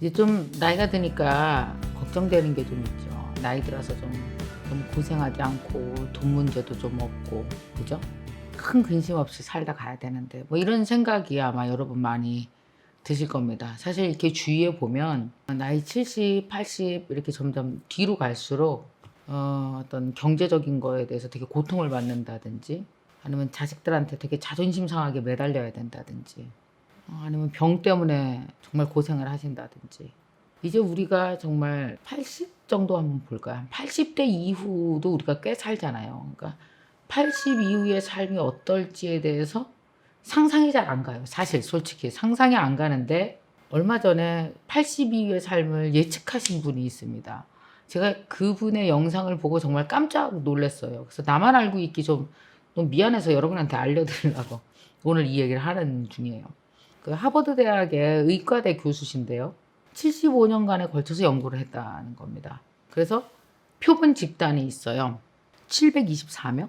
이제 좀 나이가 드니까 걱정되는 게 좀 있죠. 나이 들어서 좀 너무 고생하지 않고 돈 문제도 좀 없고, 그죠? 큰 근심 없이 살다 가야 되는데 뭐 이런 생각이 아마 여러분 많이 드실 겁니다. 사실 이렇게 주위에 보면 나이 70, 80 이렇게 점점 뒤로 갈수록 어떤 경제적인 거에 대해서 되게 고통을 받는다든지, 아니면 자식들한테 되게 자존심 상하게 매달려야 된다든지, 아니면 병 때문에 정말 고생을 하신다든지. 이제 우리가 정말 80 정도 한번 볼까요? 80대 이후도 우리가 꽤 살잖아요. 그러니까 80 이후의 삶이 어떨지에 대해서 상상이 잘 안 가요. 사실 솔직히 상상이 안 가는데, 얼마 전에 80 이후의 삶을 예측하신 분이 있습니다. 제가 그분의 영상을 보고 정말 깜짝 놀랐어요. 그래서 나만 알고 있기 좀 너무 미안해서 여러분한테 알려드리려고 오늘 이 얘기를 하는 중이에요. 그 하버드 대학의 의과대 교수신데요. 75년간에 걸쳐서 연구를 했다는 겁니다. 그래서 표본 집단이 있어요. 724명?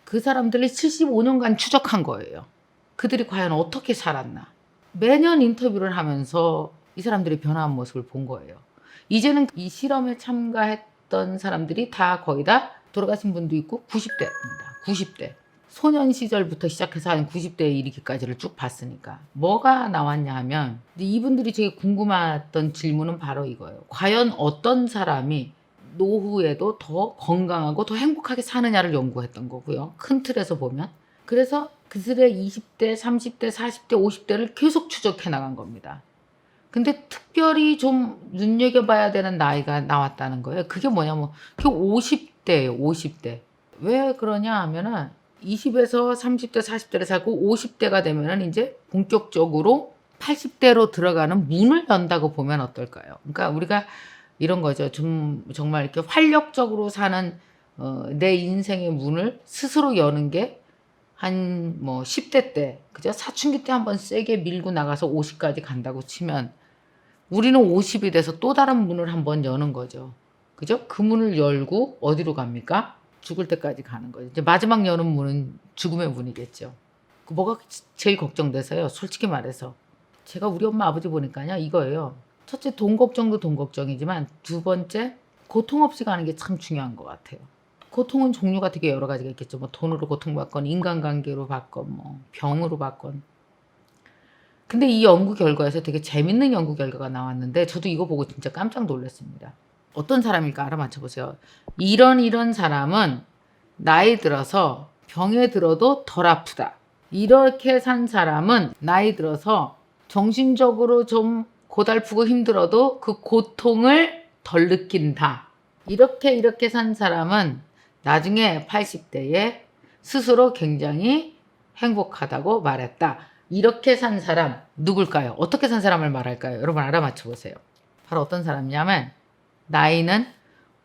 그 사람들이 75년간 추적한 거예요. 그들이 과연 어떻게 살았나. 매년 인터뷰를 하면서 이 사람들이 변화한 모습을 본 거예요. 이제는 이 실험에 참가했던 사람들이 다 거의 다 돌아가신 분도 있고 90대입니다. 90대. 소년 시절부터 시작해서 한 90대에 이르기까지를 쭉 봤으니까 뭐가 나왔냐 하면, 이분들이 제일 궁금했던 질문은 바로 이거예요. 과연 어떤 사람이 노후에도 더 건강하고 더 행복하게 사느냐를 연구했던 거고요. 큰 틀에서 보면. 그래서 그들의 20대, 30대, 40대, 50대를 계속 추적해 나간 겁니다. 근데 특별히 좀 눈여겨봐야 되는 나이가 나왔다는 거예요. 그게 뭐냐면 그게 50대예요. 50대. 왜 그러냐 하면은 20에서 30대, 40대를 살고 50대가 되면은 이제 본격적으로 80대로 들어가는 문을 연다고 보면 어떨까요? 그러니까 우리가 이런 거죠. 좀 정말 이렇게 활력적으로 사는 내 인생의 문을 스스로 여는 게 한 뭐 10대 때, 그죠? 사춘기 때 한번 세게 밀고 나가서 50까지 간다고 치면, 우리는 50이 돼서 또 다른 문을 한번 여는 거죠. 그죠? 그 문을 열고 어디로 갑니까? 죽을 때까지 가는 거죠. 이제 마지막 여는 문은 죽음의 문이겠죠. 뭐가 제일 걱정돼서요. 솔직히 말해서. 제가 우리 엄마 아버지 보니까요. 이거예요. 첫째, 돈 걱정도 돈 걱정이지만 두 번째, 고통 없이 가는 게 참 중요한 것 같아요. 고통은 종류가 되게 여러 가지가 있겠죠. 뭐 돈으로 고통받건, 인간관계로 받건, 뭐 병으로 받건. 근데 이 연구 결과에서 되게 재밌는 연구 결과가 나왔는데, 저도 이거 보고 진짜 깜짝 놀랐습니다. 어떤 사람일까 알아맞혀 보세요. 이런 사람은 나이 들어서 병에 들어도 덜 아프다. 이렇게 산 사람은 나이 들어서 정신적으로 좀 고달프고 힘들어도 그 고통을 덜 느낀다. 이렇게 산 사람은 나중에 80대에 스스로 굉장히 행복하다고 말했다. 이렇게 산 사람 누굴까요? 어떻게 산 사람을 말할까요? 여러분 알아맞혀 보세요. 바로 어떤 사람이냐면, 나이는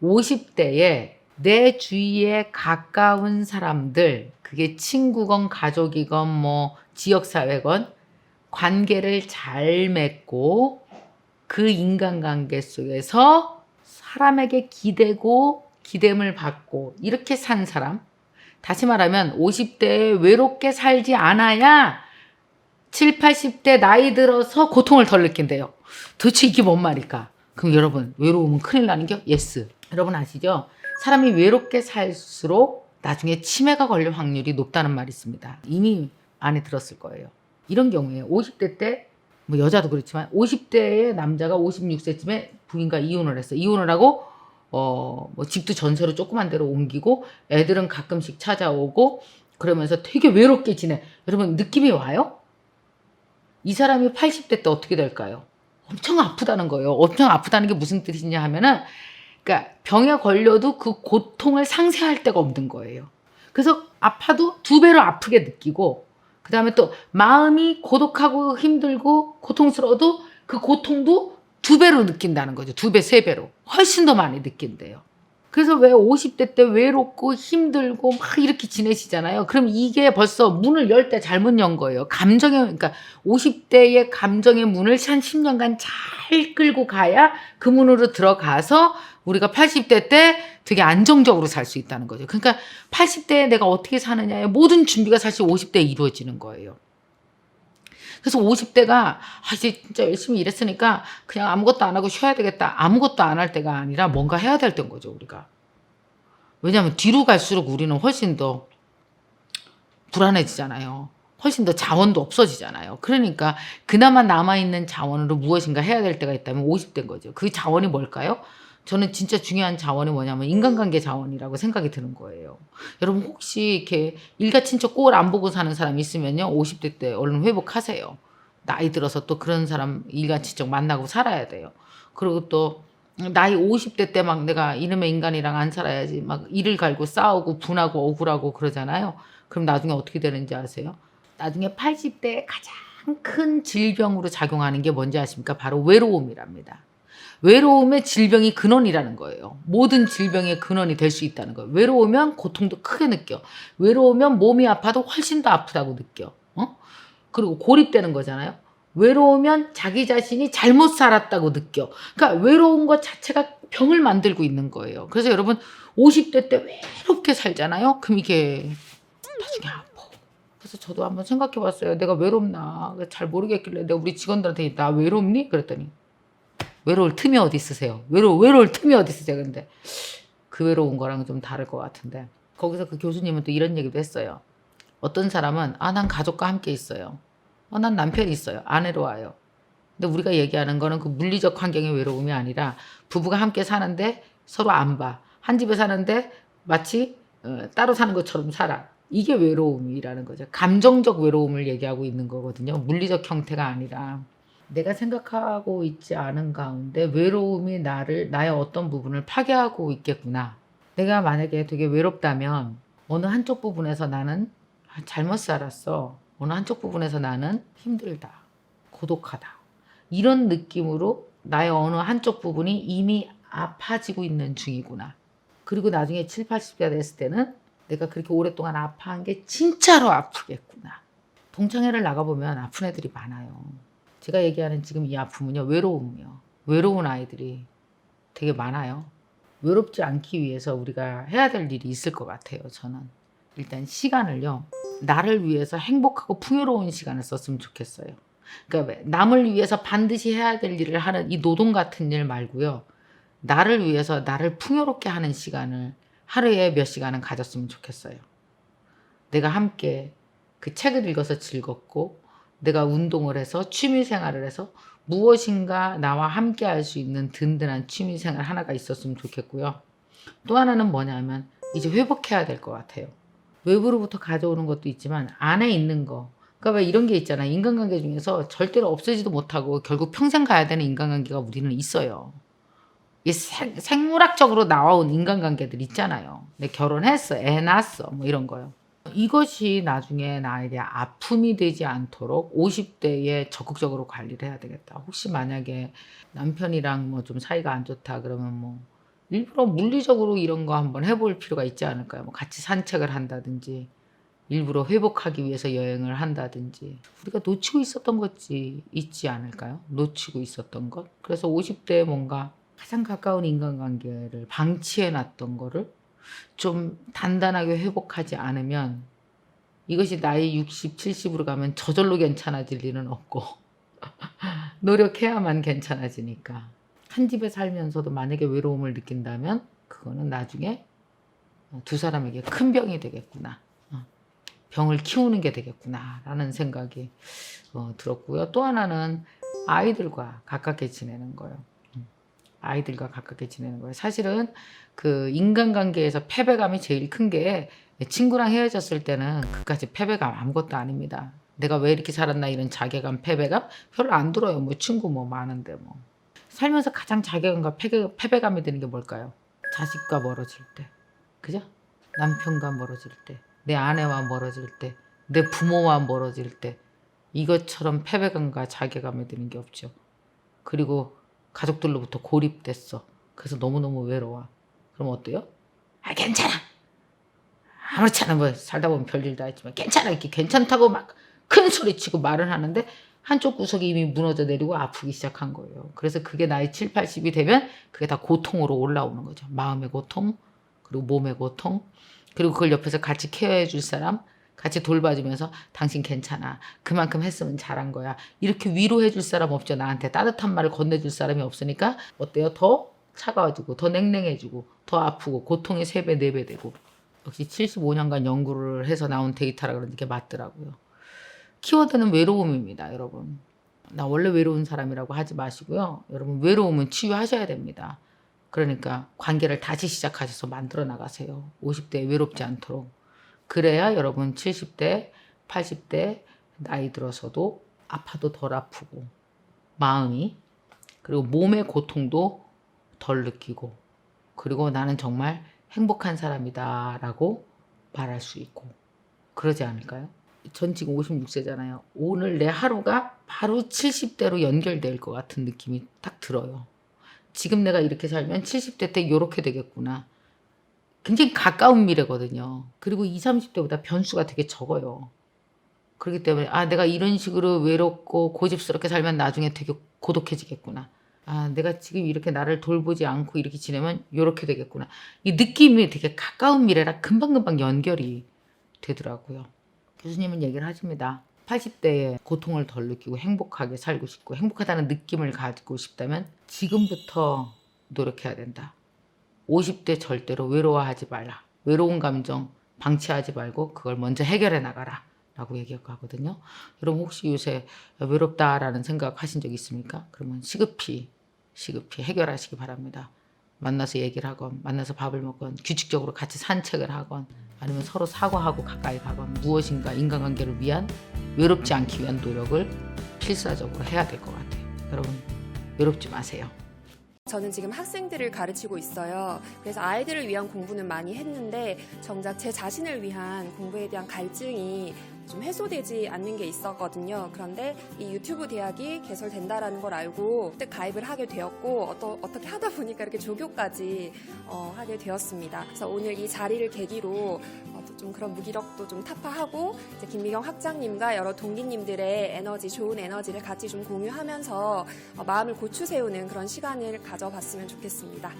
50대에 내 주위에 가까운 사람들, 그게 친구건 가족이건 뭐 지역사회건, 관계를 잘 맺고 그 인간관계 속에서 사람에게 기대고 기댐을 받고 이렇게 산 사람. 다시 말하면 50대에 외롭게 살지 않아야 7, 80대 나이 들어서 고통을 덜 느낀대요. 도대체 이게 뭔 말일까? 그럼 여러분, 외로우면 큰일 나는 겨? 예스. 여러분 아시죠? 사람이 외롭게 살수록 나중에 치매가 걸릴 확률이 높다는 말이 있습니다. 이미 많이 들었을 거예요. 이런 경우에 50대 때, 뭐 여자도 그렇지만 50대의 남자가 56세쯤에 부인과 이혼을 했어. 이혼을 하고 뭐 집도 전세로 조그만 데로 옮기고 애들은 가끔씩 찾아오고 그러면서 되게 외롭게 지내. 여러분 느낌이 와요? 이 사람이 80대 때 어떻게 될까요? 엄청 아프다는 거예요. 엄청 아프다는 게 무슨 뜻이냐 하면은, 그러니까 병에 걸려도 그 고통을 상쇄할 데가 없는 거예요. 그래서 아파도 두 배로 아프게 느끼고, 그 다음에 또 마음이 고독하고 힘들고 고통스러워도 그 고통도 두 배로 느낀다는 거죠. 두 배, 세 배로. 훨씬 더 많이 느낀대요. 그래서 왜 50대 때 외롭고 힘들고 막 이렇게 지내시잖아요. 그럼 이게 벌써 문을 열 때 잘못 연 거예요. 그러니까 50대의 감정의 문을 한 10년간 잘 끌고 가야 그 문으로 들어가서 우리가 80대 때 되게 안정적으로 살 수 있다는 거죠. 그러니까 80대에 내가 어떻게 사느냐의 모든 준비가 사실 50대에 이루어지는 거예요. 그래서 50대가 이제 진짜 열심히 일했으니까 그냥 아무것도 안 하고 쉬어야 되겠다. 아무것도 안 할 때가 아니라 뭔가 해야 될 때인 거죠, 우리가. 왜냐하면 뒤로 갈수록 우리는 훨씬 더 불안해지잖아요. 훨씬 더 자원도 없어지잖아요. 그러니까 그나마 남아있는 자원으로 무엇인가 해야 될 때가 있다면 50대인 거죠. 그 자원이 뭘까요? 저는 진짜 중요한 자원이 뭐냐면 인간관계 자원이라고 생각이 드는 거예요. 여러분 혹시 이렇게 일가 친척 꼴 안 보고 사는 사람 있으면요. 50대 때 얼른 회복하세요. 나이 들어서 또 그런 사람 일가 친척 만나고 살아야 돼요. 그리고 또 나이 50대 때 막 내가 이놈의 인간이랑 안 살아야지 막 이를 갈고 싸우고 분하고 억울하고 그러잖아요. 그럼 나중에 어떻게 되는지 아세요? 나중에 80대에 가장 큰 질병으로 작용하는 게 뭔지 아십니까? 바로 외로움이랍니다. 외로움의 질병이 근원이라는 거예요. 모든 질병의 근원이 될 수 있다는 거예요. 외로우면 고통도 크게 느껴. 외로우면 몸이 아파도 훨씬 더 아프다고 느껴. 그리고 고립되는 거잖아요. 외로우면 자기 자신이 잘못 살았다고 느껴. 그러니까 외로운 것 자체가 병을 만들고 있는 거예요. 그래서 여러분 50대 때 외롭게 살잖아요. 그럼 이게 나중에 아파. 그래서 저도 한번 생각해 봤어요. 내가 외롭나? 잘 모르겠길래 내가 우리 직원들한테 나 외롭니? 그랬더니 외로울 틈이 어디 있으세요? 외로울 틈이 어디 있으세요? 근데 그 외로운 거랑 좀 다를 것 같은데 거기서 그 교수님은 또 이런 얘기도 했어요. 어떤 사람은 난 가족과 함께 있어요. 난 남편이 있어요. 아내로 와요. 근데 우리가 얘기하는 거는 그 물리적 환경의 외로움이 아니라 부부가 함께 사는데 서로 안 봐. 한 집에 사는데 마치 따로 사는 것처럼 살아. 이게 외로움이라는 거죠. 감정적 외로움을 얘기하고 있는 거거든요. 물리적 형태가 아니라. 내가 생각하고 있지 않은 가운데 외로움이 나의 어떤 부분을 파괴하고 있겠구나. 내가 만약에 되게 외롭다면 어느 한쪽 부분에서 나는 잘못 살았어. 어느 한쪽 부분에서 나는 힘들다. 고독하다. 이런 느낌으로 나의 어느 한쪽 부분이 이미 아파지고 있는 중이구나. 그리고 나중에 7, 80대가 됐을 때는 내가 그렇게 오랫동안 아파한 게 진짜로 아프겠구나. 동창회를 나가보면 아픈 애들이 많아요. 제가 얘기하는 지금 이 아픔은요. 외로움이요. 외로운 아이들이 되게 많아요. 외롭지 않기 위해서 우리가 해야 될 일이 있을 것 같아요. 저는. 일단 시간을요. 나를 위해서 행복하고 풍요로운 시간을 썼으면 좋겠어요. 그러니까 남을 위해서 반드시 해야 될 일을 하는 이 노동 같은 일 말고요. 나를 위해서 나를 풍요롭게 하는 시간을 하루에 몇 시간은 가졌으면 좋겠어요. 내가 함께 그 책을 읽어서 즐겁고 내가 운동을 해서 취미 생활을 해서 무엇인가 나와 함께 할 수 있는 든든한 취미 생활 하나가 있었으면 좋겠고요. 또 하나는 뭐냐면 이제 회복해야 될 것 같아요. 외부로부터 가져오는 것도 있지만 안에 있는 거. 그러니까 왜 이런 게 있잖아. 인간관계 중에서 절대로 없애지도 못하고 결국 평생 가야 되는 인간관계가 우리는 있어요. 이 생물학적으로 나와온 인간관계들 있잖아요. 내 결혼했어, 애 낳았어, 뭐 이런 거요. 이것이 나중에 나에게 아픔이 되지 않도록 50대에 적극적으로 관리를 해야 되겠다. 혹시 만약에 남편이랑 뭐 좀 사이가 안 좋다 그러면 뭐 일부러 물리적으로 이런 거 한번 해볼 필요가 있지 않을까요? 뭐 같이 산책을 한다든지 일부러 회복하기 위해서 여행을 한다든지 우리가 놓치고 있었던 것이 있지 않을까요? 놓치고 있었던 것. 그래서 50대에 뭔가 가장 가까운 인간관계를 방치해 놨던 거를 좀 단단하게 회복하지 않으면 이것이 나이 60, 70으로 가면 저절로 괜찮아질 일은 없고 노력해야만 괜찮아지니까 한 집에 살면서도 만약에 외로움을 느낀다면 그거는 나중에 두 사람에게 큰 병이 되겠구나. 병을 키우는 게 되겠구나 라는 생각이 들었고요. 또 하나는 아이들과 가깝게 지내는 거예요. 아이들과 가깝게 지내는 거예요. 사실은 그 인간관계에서 패배감이 제일 큰 게 친구랑 헤어졌을 때는 그까지 패배감 아무것도 아닙니다. 내가 왜 이렇게 살았나 이런 자괴감, 패배감 별로 안 들어요. 뭐 친구 뭐 많은데 뭐. 살면서 가장 자괴감과 패배감이 드는 게 뭘까요? 자식과 멀어질 때. 그죠? 남편과 멀어질 때. 내 아내와 멀어질 때. 내 부모와 멀어질 때. 이것처럼 패배감과 자괴감이 드는 게 없죠. 그리고 가족들로부터 고립됐어. 그래서 너무너무 외로워. 그럼 어때요? 괜찮아. 아무렇지 않아. 뭐 살다 보면 별일 다 했지만 괜찮아. 이렇게 괜찮다고 막 큰 소리 치고 말을 하는데 한쪽 구석이 이미 무너져 내리고 아프기 시작한 거예요. 그래서 그게 나이 7, 80이 되면 그게 다 고통으로 올라오는 거죠. 마음의 고통, 그리고 몸의 고통, 그리고 그걸 옆에서 같이 케어해 줄 사람, 같이 돌봐주면서 당신 괜찮아. 그만큼 했으면 잘한 거야. 이렇게 위로해 줄 사람 없죠. 나한테 따뜻한 말을 건네줄 사람이 없으니까 어때요? 더 차가워지고 더 냉랭해지고 더 아프고 고통이 3배, 4배 되고. 역시 75년간 연구를 해서 나온 데이터라 그런지 게 맞더라고요. 키워드는 외로움입니다, 여러분. 나 원래 외로운 사람이라고 하지 마시고요. 여러분 외로움은 치유하셔야 됩니다. 그러니까 관계를 다시 시작하셔서 만들어 나가세요. 50대에 외롭지 않도록. 그래야 여러분 70대, 80대 나이 들어서도 아파도 덜 아프고 마음이 그리고 몸의 고통도 덜 느끼고 그리고 나는 정말 행복한 사람이다 라고 말할 수 있고 그러지 않을까요? 전 지금 56세잖아요. 오늘 내 하루가 바로 70대로 연결될 것 같은 느낌이 딱 들어요. 지금 내가 이렇게 살면 70대 때 이렇게 되겠구나. 굉장히 가까운 미래거든요. 그리고 20, 30대보다 변수가 되게 적어요. 그렇기 때문에 내가 이런 식으로 외롭고 고집스럽게 살면 나중에 되게 고독해지겠구나. 내가 지금 이렇게 나를 돌보지 않고 이렇게 지내면 이렇게 되겠구나. 이 느낌이 되게 가까운 미래라 금방금방 연결이 되더라고요. 교수님은 얘기를 하십니다. 80대에 고통을 덜 느끼고 행복하게 살고 싶고 행복하다는 느낌을 가지고 싶다면 지금부터 노력해야 된다. 50대 절대로 외로워하지 말라. 외로운 감정 방치하지 말고 그걸 먼저 해결해 나가라 라고 얘기하거든요. 여러분 혹시 요새 외롭다라는 생각 하신 적 있습니까? 그러면 시급히 해결하시기 바랍니다. 만나서 얘기를 하건 만나서 밥을 먹건 규칙적으로 같이 산책을 하건 아니면 서로 사과하고 가까이 가건 무엇인가 인간관계를 위한 외롭지 않기 위한 노력을 필사적으로 해야 될 것 같아요. 여러분 외롭지 마세요. 저는 지금 학생들을 가르치고 있어요. 그래서 아이들을 위한 공부는 많이 했는데 정작 제 자신을 위한 공부에 대한 갈증이 좀 해소되지 않는 게 있었거든요. 그런데 이 유튜브 대학이 개설된다라는 걸 알고 그때 가입을 하게 되었고 어떻게 하다 보니까 이렇게 조교까지 하게 되었습니다. 그래서 오늘 이 자리를 계기로 좀 그런 무기력도 좀 타파하고 이제 김미경 학장님과 여러 동기님들의 에너지, 좋은 에너지를 같이 좀 공유하면서 마음을 고추 세우는 그런 시간을 가져봤으면 좋겠습니다.